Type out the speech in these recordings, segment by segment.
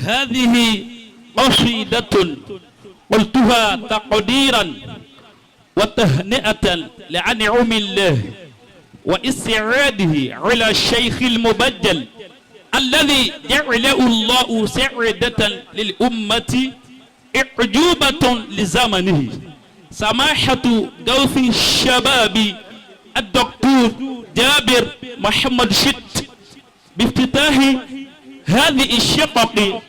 هذه قصيدة قلتها تقديرا وتهنئة لأنعم الله واستعاده على الشيخ المبجل الذي جعله الله سعادة للأمة إعجوبة لزمنه، سماحة غوث الشباب الدكتور جابر محمد شت، بافتتاح هذه الشقق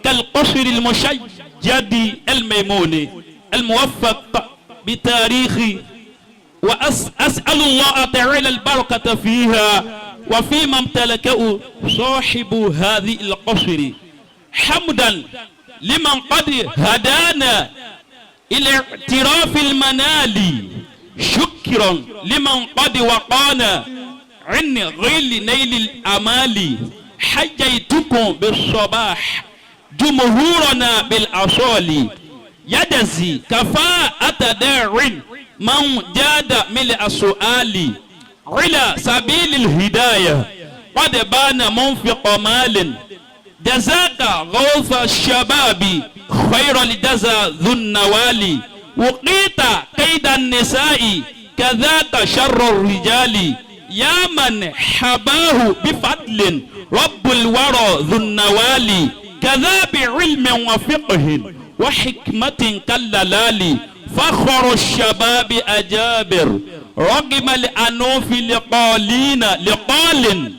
كالقصر المشجد الميمون الموفق بتاريخ، وأسأل الله تعالى البركة فيها وفيما امتلكه صاحب هذه القصر، حمدا لمن قد هدانا إلى اعتراف المنال، شكرا لمن قد وقانا عن غير نيل الأمال. حجيتكم بالصباح جمهورنا بالأصال، يجزي كفاءة داع من جاد ملء السؤال، على سبيل الهداية قد بان منفق مال، جزاك غوث الشباب خير الجزاء ذو النوال، وقيت قيد النساء كذاك شر الرجال، يا من حباه بفضل رب الورى ذو النوال، كذا بعلم وفقه وحكمة كاللالي، فخر الشباب أجابر رغم الأنوف لقال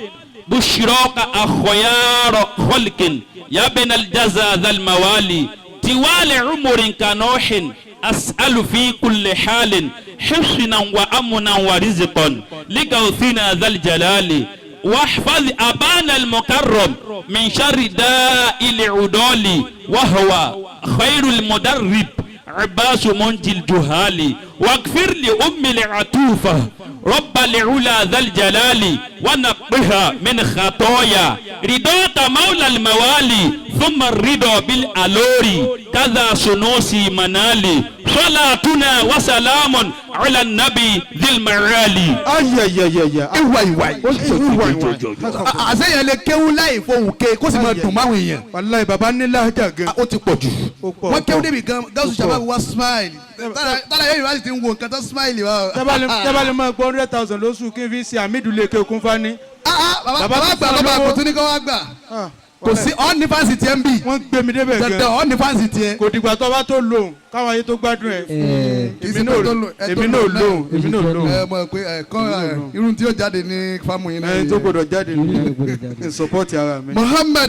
بشراك أخيار خلق يا بن الجزا ذا الموالي، طوال عمر كنوح أسأل في كل حال حسنا وأمنا ورزقا لغوثنا ذا الجلال، واحفظ أبانا المكرم من شر داء العدال، وهو خير المدرب عباس منجي الجهال، واغفر لأم العتوفة رب العلا ذا الجلال، ونقها من خطايا رضاك مولى الموالي، ثم الرضا بالألوري كذا سنوسي منالي، صلاتنا وسلام على النبي ذي المعالي. àṣeyàn lè kéwú láì fohùn ké kó sì máa dùn máwùn èèyàn. wàláhì bàbá ní lájà gan. ó ti pọ̀ jù. wọ́n kéwú débi gan gáúsù sábà wá smile. tálà yóò yóò ti ń wo nǹkan tó smile wa. tẹ́bálẹ̀ máa gbọ́ 100,000 lóṣù kí n fi ṣe àmìdúlé ké okun fani. bàbá gbà bàbá kò tún ní kó wá gbà. kò sí ọ́n ní fásitì ẹ̀ ń bì. wọ́n gbé mi débẹ̀ gan. dandan ọ́n ní fásitì ẹ̀. kò dìgbà tó bá tó lóhùn káwọn ayé tó gbádùn ẹ̀. èmi náà lóhùn. ẹ mọ̀ pé ẹ̀kọ́ irun tí yóò jáde ní fámù yín náà. ẹni tó gbọdọ̀ jáde ní support ara mi. Muhammad